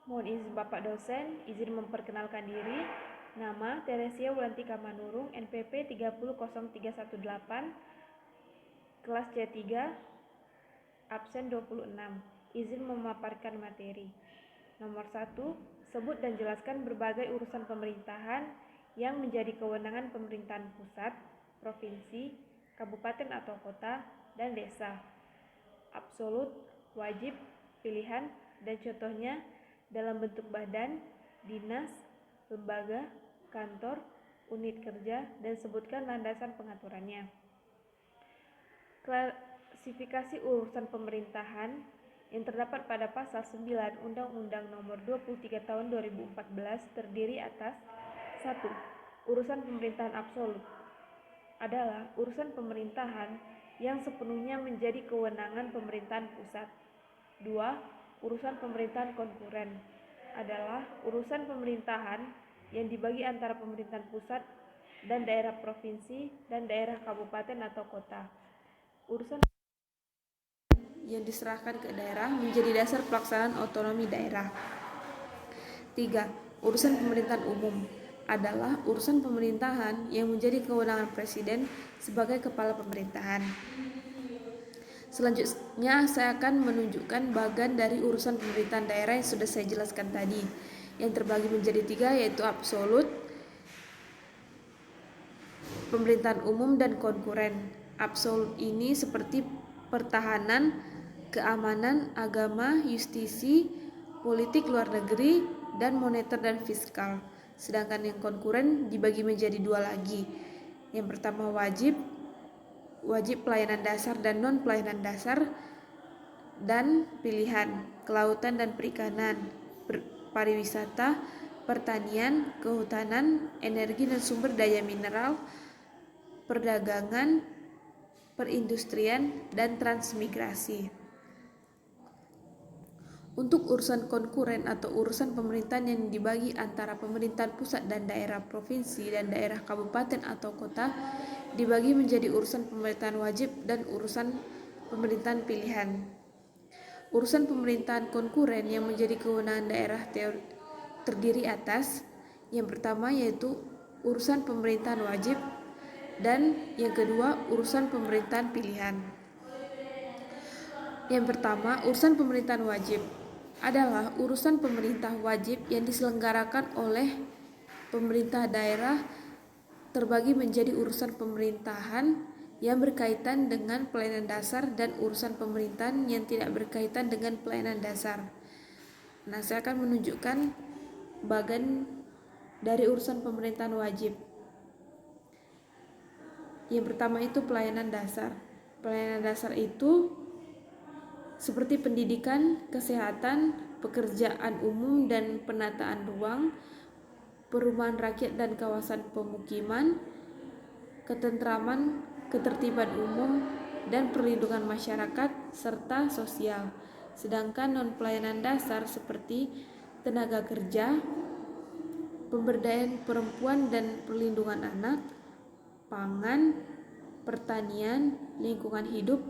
Mohon izin Bapak dosen, izin memperkenalkan diri. Nama Teresia Wulantika Manurung, NPP 300318, kelas C3, absen 26. Izin memaparkan materi. Nomor 1, sebut dan jelaskan berbagai urusan pemerintahan yang menjadi kewenangan pemerintahan pusat, provinsi, kabupaten atau kota, dan desa. Absolut, wajib, pilihan, dan contohnya dalam bentuk badan, dinas, lembaga, kantor, unit kerja, dan sebutkan landasan pengaturannya. Klasifikasi urusan pemerintahan yang terdapat pada pasal 9 Undang-Undang Nomor 23 Tahun 2014 terdiri atas 1. Urusan pemerintahan absolut adalah urusan pemerintahan yang sepenuhnya menjadi kewenangan pemerintahan pusat. 2. Urusan pemerintahan konkuren adalah urusan pemerintahan yang dibagi antara pemerintahan pusat dan daerah provinsi dan daerah kabupaten atau kota. Urusan yang diserahkan ke daerah menjadi dasar pelaksanaan otonomi daerah. 3. Urusan pemerintahan umum adalah urusan pemerintahan yang menjadi kewenangan presiden sebagai kepala pemerintahan. Selanjutnya saya akan menunjukkan bagian dari urusan pemerintahan daerah yang sudah saya jelaskan tadi, yang terbagi menjadi 3, yaitu absolut, pemerintahan umum, dan konkuren. Absolut ini seperti pertahanan, keamanan, agama, justisi, politik luar negeri, dan moneter dan fiskal. Sedangkan yang konkuren dibagi menjadi 2 lagi. Yang pertama wajib pelayanan dasar dan non pelayanan dasar, dan pilihan, kelautan dan perikanan, pariwisata, pertanian, kehutanan, energi dan sumber daya mineral, perdagangan, perindustrian, dan transmigrasi. Untuk urusan konkuren atau urusan pemerintahan yang dibagi antara pemerintahan pusat dan daerah provinsi dan daerah kabupaten atau kota dibagi menjadi urusan pemerintahan wajib dan urusan pemerintahan pilihan. Urusan pemerintahan konkuren yang menjadi kewenangan daerah terdiri atas yang pertama yaitu urusan pemerintahan wajib dan yang kedua urusan pemerintahan pilihan. Yang pertama, urusan pemerintahan wajib adalah urusan pemerintah wajib yang diselenggarakan oleh pemerintah daerah terbagi menjadi urusan pemerintahan yang berkaitan dengan pelayanan dasar dan urusan pemerintahan yang tidak berkaitan dengan pelayanan dasar. Nah, saya akan menunjukkan bagian dari urusan pemerintahan wajib. Yang pertama itu pelayanan dasar. Pelayanan dasar itu seperti pendidikan, kesehatan, pekerjaan umum dan penataan ruang, perumahan rakyat dan kawasan pemukiman, ketentraman, ketertiban umum, dan perlindungan masyarakat, serta sosial. Sedangkan non-pelayanan dasar seperti tenaga kerja, pemberdayaan perempuan dan perlindungan anak, pangan, pertanian, lingkungan hidup,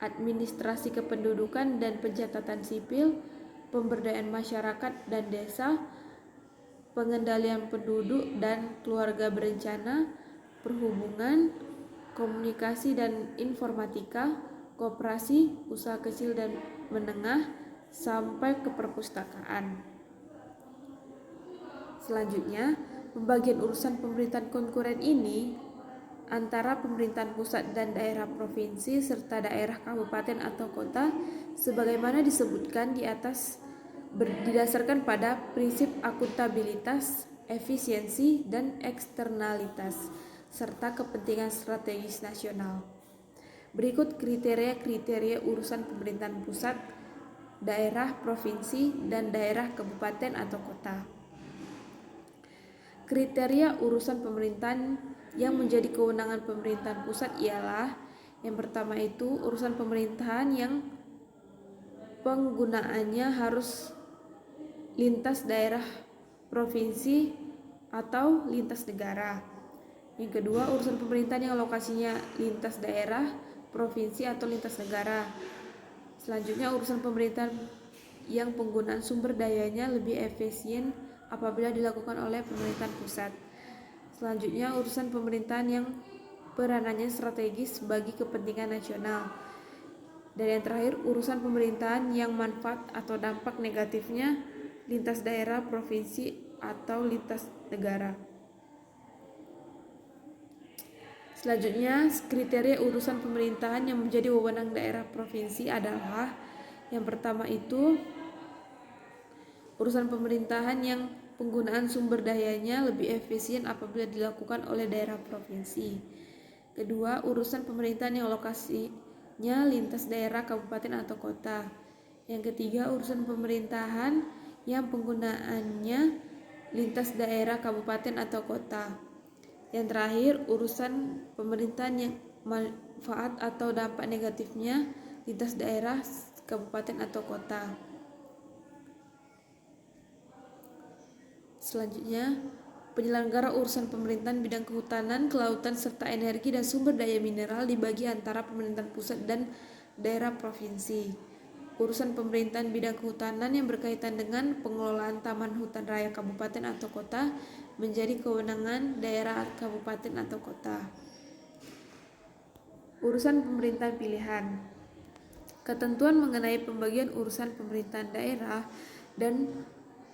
administrasi kependudukan dan pencatatan sipil, pemberdayaan masyarakat dan desa, pengendalian penduduk dan keluarga berencana, perhubungan, komunikasi dan informatika, koperasi, usaha kecil dan menengah, sampai ke perpustakaan. Selanjutnya, pembagian urusan pemerintahan konkuren ini antara pemerintahan pusat dan daerah provinsi serta daerah kabupaten atau kota sebagaimana disebutkan di atas didasarkan pada prinsip akuntabilitas, efisiensi, dan eksternalitas serta kepentingan strategis nasional. Berikut kriteria-kriteria urusan pemerintahan pusat, daerah provinsi, dan daerah kabupaten atau kota. Kriteria urusan pemerintahan yang menjadi kewenangan pemerintahan pusat ialah yang pertama itu urusan pemerintahan yang penggunaannya harus lintas daerah provinsi atau lintas negara. Yang kedua, urusan pemerintahan yang lokasinya lintas daerah, provinsi atau lintas negara. Selanjutnya, urusan pemerintahan yang penggunaan sumber dayanya lebih efisien apabila dilakukan oleh pemerintahan pusat. Selanjutnya, urusan pemerintahan yang peranannya strategis bagi kepentingan nasional. Dan yang terakhir, urusan pemerintahan yang manfaat atau dampak negatifnya lintas daerah, provinsi, atau lintas negara. Selanjutnya, kriteria urusan pemerintahan yang menjadi wewenang daerah provinsi adalah yang pertama itu urusan pemerintahan yang penggunaan sumber dayanya lebih efisien apabila dilakukan oleh daerah provinsi. Kedua, urusan pemerintahan yang lokasinya lintas daerah, kabupaten, atau kota. Yang ketiga, urusan pemerintahan yang penggunaannya lintas daerah, kabupaten, atau kota. Yang terakhir, urusan pemerintahan yang manfaat atau dampak negatifnya lintas daerah, kabupaten, atau kota. Selanjutnya, penyelenggara urusan pemerintahan bidang kehutanan, kelautan, serta energi dan sumber daya mineral dibagi antara pemerintahan pusat dan daerah provinsi. Urusan pemerintahan bidang kehutanan yang berkaitan dengan pengelolaan taman hutan raya kabupaten atau kota menjadi kewenangan daerah, kabupaten, atau kota. Urusan pemerintahan pilihan. Ketentuan mengenai pembagian urusan pemerintahan daerah dan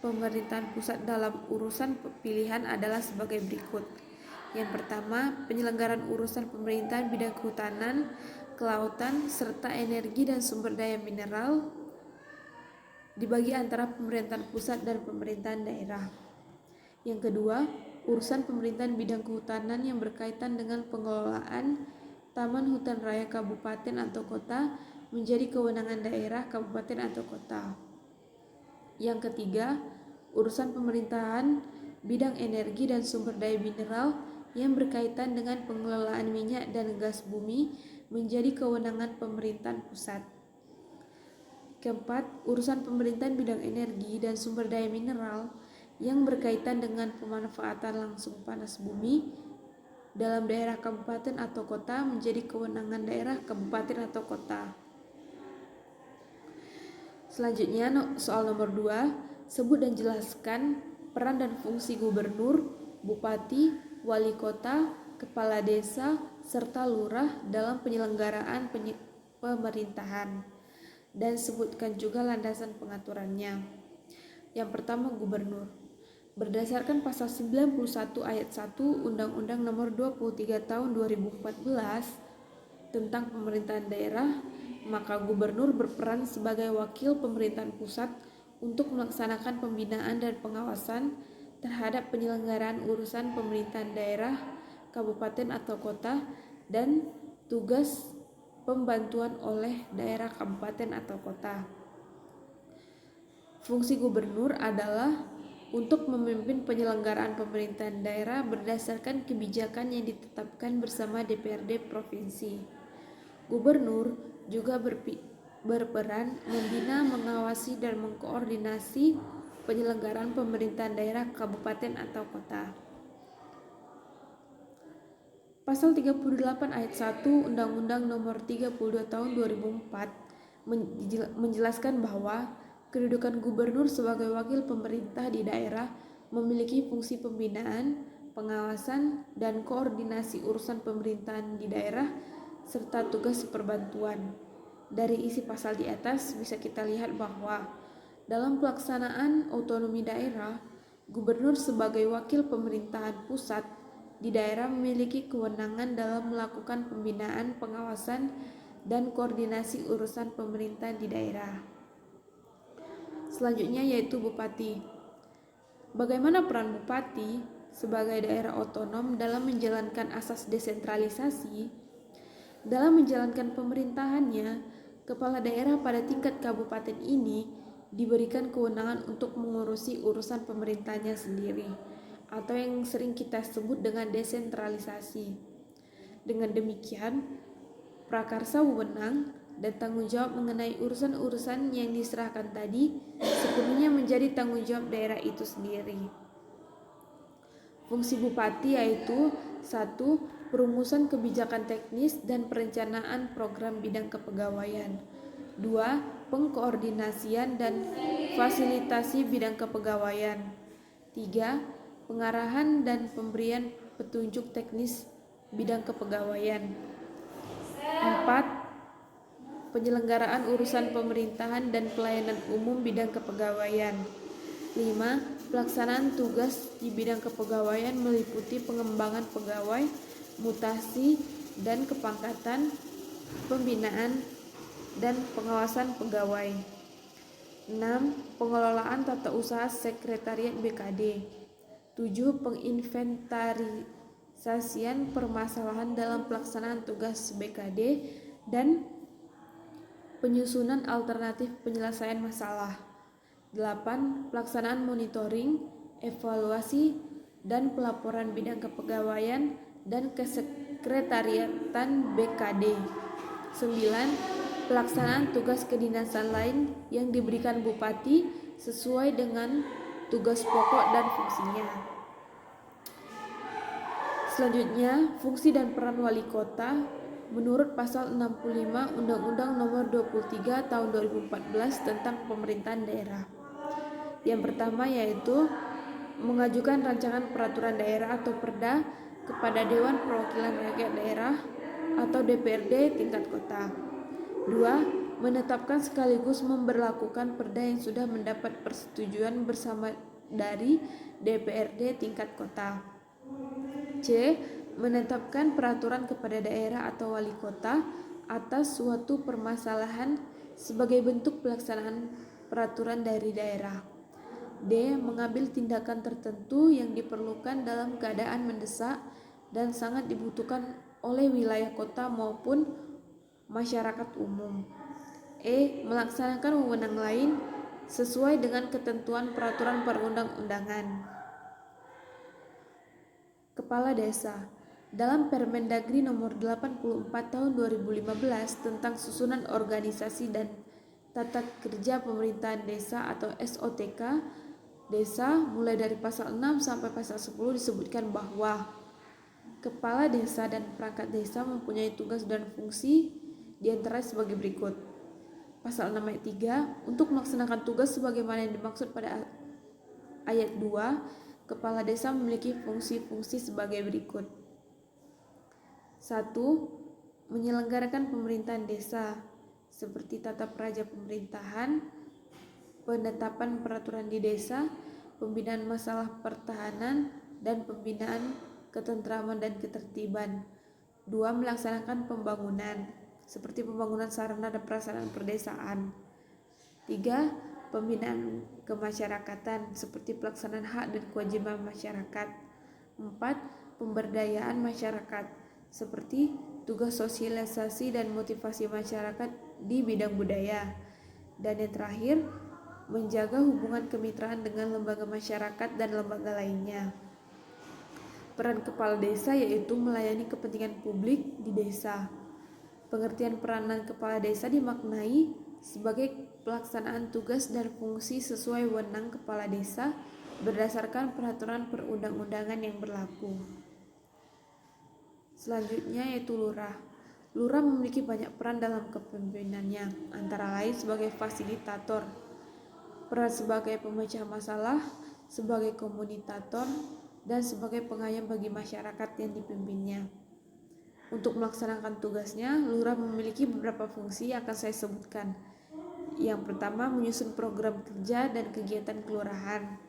pemerintahan pusat dalam urusan pilihan adalah sebagai berikut. Yang pertama, penyelenggaraan urusan pemerintahan bidang kehutanan, kelautan, serta energi dan sumber daya mineral dibagi antara pemerintahan pusat dan pemerintahan daerah. Yang kedua, urusan pemerintahan bidang kehutanan yang berkaitan dengan pengelolaan taman hutan raya kabupaten atau kota menjadi kewenangan daerah, kabupaten, atau kota. Yang ketiga, urusan pemerintahan bidang energi dan sumber daya mineral yang berkaitan dengan pengelolaan minyak dan gas bumi menjadi kewenangan pemerintahan pusat. Keempat, urusan pemerintahan bidang energi dan sumber daya mineral yang berkaitan dengan pemanfaatan langsung panas bumi dalam daerah, kabupaten, atau kota menjadi kewenangan daerah, kabupaten, atau kota. Selanjutnya, soal nomor 2, sebut dan jelaskan peran dan fungsi gubernur, bupati, wali kota, kepala desa, serta lurah dalam penyelenggaraan pemerintahan, dan sebutkan juga landasan pengaturannya. Yang pertama, gubernur. Berdasarkan pasal 91 ayat 1 Undang-Undang Nomor 23 Tahun 2014 tentang pemerintahan daerah, maka gubernur berperan sebagai wakil pemerintahan pusat untuk melaksanakan pembinaan dan pengawasan terhadap penyelenggaraan urusan pemerintahan daerah, kabupaten, atau kota, dan tugas pembantuan oleh daerah, kabupaten, atau kota. Fungsi gubernur adalah untuk memimpin penyelenggaraan pemerintahan daerah berdasarkan kebijakan yang ditetapkan bersama DPRD provinsi. Gubernur juga berperan membina, mengawasi, dan mengkoordinasi penyelenggaraan pemerintahan daerah, kabupaten, atau kota. Pasal 38 ayat 1 Undang-Undang Nomor 32 Tahun 2004 menjelaskan bahwa kedudukan gubernur sebagai wakil pemerintah di daerah memiliki fungsi pembinaan, pengawasan, dan koordinasi urusan pemerintahan di daerah serta tugas perbantuan. Dari isi pasal di atas bisa kita lihat bahwa dalam pelaksanaan otonomi daerah, gubernur sebagai wakil pemerintahan pusat di daerah memiliki kewenangan dalam melakukan pembinaan, pengawasan, dan koordinasi urusan pemerintahan di daerah. Selanjutnya yaitu bupati. Bagaimana peran bupati sebagai daerah otonom dalam menjalankan asas desentralisasi? Dalam menjalankan pemerintahannya, kepala daerah pada tingkat kabupaten ini diberikan kewenangan untuk mengurusi urusan pemerintahannya sendiri, atau yang sering kita sebut dengan desentralisasi. Dengan demikian, prakarsa wewenang dan tanggung jawab mengenai urusan-urusan yang diserahkan tadi sepenuhnya menjadi tanggung jawab daerah itu sendiri. Fungsi bupati yaitu 1. Perumusan kebijakan teknis dan perencanaan program bidang kepegawaian. 2. pengkoordinasian dan fasilitasi bidang kepegawaian. 3. Pengarahan dan pemberian petunjuk teknis bidang kepegawaian. 4. Penyelenggaraan urusan pemerintahan dan pelayanan umum bidang kepegawaian. 5. Pelaksanaan tugas di bidang kepegawaian meliputi pengembangan pegawai, mutasi dan kepangkatan, pembinaan, dan pengawasan pegawai. 6. Pengelolaan tata usaha sekretariat BKD. 7. Penginventarisasian permasalahan dalam pelaksanaan tugas BKD dan penyusunan alternatif penyelesaian masalah. 8. Pelaksanaan monitoring, evaluasi, dan pelaporan bidang kepegawaian dan kesekretariatan BKD. 9. Pelaksanaan tugas kedinasan lain yang diberikan Bupati sesuai dengan tugas pokok dan fungsinya. Selanjutnya, fungsi dan peran wali kota menurut pasal 65 Undang-Undang Nomor 23 Tahun 2014 tentang Pemerintahan Daerah. Yang pertama yaitu mengajukan rancangan peraturan daerah atau Perda kepada Dewan Perwakilan Rakyat Daerah atau DPRD tingkat kota. 2. Menetapkan sekaligus memberlakukan perda yang sudah mendapat persetujuan bersama dari DPRD tingkat kota. C. Menetapkan peraturan kepada daerah atau wali kota atas suatu permasalahan sebagai bentuk pelaksanaan peraturan dari daerah. D. Mengambil tindakan tertentu yang diperlukan dalam keadaan mendesak dan sangat dibutuhkan oleh wilayah kota maupun masyarakat umum. E. Melaksanakan wewenang lain sesuai dengan ketentuan peraturan perundang-undangan. Kepala Desa. Dalam Permendagri Nomor 84 Tahun 2015 tentang susunan organisasi dan tata kerja pemerintahan desa atau SOTK desa, mulai dari pasal 6 sampai pasal 10 disebutkan bahwa kepala desa dan perangkat desa mempunyai tugas dan fungsi diantara sebagai berikut. Pasal 6 ayat 3, untuk melaksanakan tugas sebagaimana yang dimaksud pada ayat 2, kepala desa memiliki fungsi-fungsi sebagai berikut. 1. Menyelenggarakan pemerintahan desa seperti tata praja pemerintahan, penetapan peraturan di desa, pembinaan masalah pertahanan, dan pembinaan ketentraman dan ketertiban. 2. Melaksanakan pembangunan seperti pembangunan sarana dan prasarana perdesaan. 3. Pembinaan kemasyarakatan seperti pelaksanaan hak dan kewajiban masyarakat. 4. Pemberdayaan masyarakat seperti tugas sosialisasi dan motivasi masyarakat di bidang budaya. Dan yang terakhir, menjaga hubungan kemitraan dengan lembaga masyarakat dan lembaga lainnya. Peran kepala desa yaitu melayani kepentingan publik di desa. Pengertian peranan kepala desa dimaknai sebagai pelaksanaan tugas dan fungsi sesuai wewenang kepala desa berdasarkan peraturan perundang-undangan yang berlaku. Selanjutnya yaitu lurah. Lurah memiliki banyak peran dalam kepemimpinannya, antara lain sebagai fasilitator, peran sebagai pemecah masalah, sebagai komunikator, dan sebagai pengayom bagi masyarakat yang dipimpinnya. Untuk melaksanakan tugasnya, lurah memiliki beberapa fungsi yang akan saya sebutkan. Yang pertama, menyusun program kerja dan kegiatan kelurahan.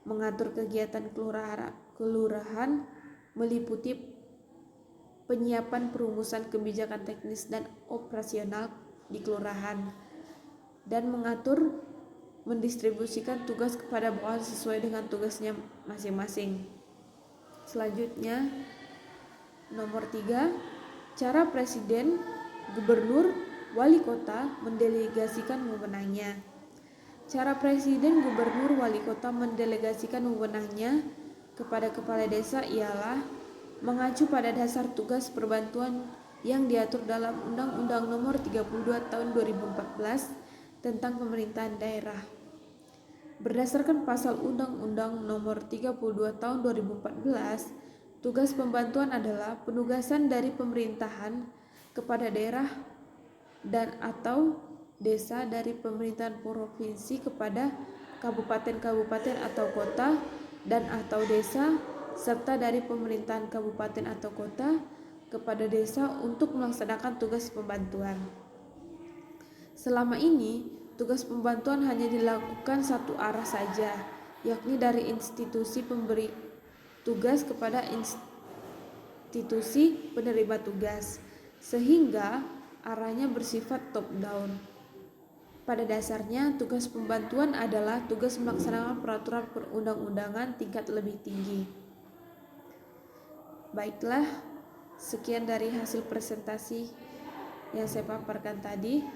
Mengatur kegiatan kelurahan meliputi penyiapan perumusan kebijakan teknis dan operasional di kelurahan, dan mengatur mendistribusikan tugas kepada bawahan sesuai dengan tugasnya masing-masing. Selanjutnya, nomor 3, cara presiden, gubernur, wali kota mendelegasikan wewenangnya. Cara presiden, gubernur, wali kota mendelegasikan wewenangnya kepada kepala desa ialah mengacu pada dasar tugas perbantuan yang diatur dalam Undang-Undang Nomor 32 Tahun 2014 tentang Pemerintahan Daerah. Berdasarkan pasal Undang-Undang Nomor 32 Tahun 2014, tugas pembantuan adalah penugasan dari pemerintahan kepada daerah dan atau desa dari pemerintahan provinsi kepada kabupaten-kabupaten atau kota dan atau desa, serta dari pemerintahan kabupaten atau kota kepada desa untuk melaksanakan tugas pembantuan. Selama ini, tugas pembantuan hanya dilakukan satu arah saja, yakni dari institusi pemberi tugas kepada institusi penerima tugas, sehingga arahnya bersifat top down. Pada dasarnya, tugas pembantuan adalah tugas melaksanakan peraturan perundang-undangan tingkat lebih tinggi. Baiklah, sekian dari hasil presentasi yang saya paparkan tadi.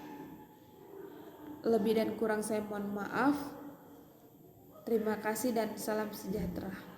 Lebih dan kurang saya mohon maaf. Terima kasih dan salam sejahtera.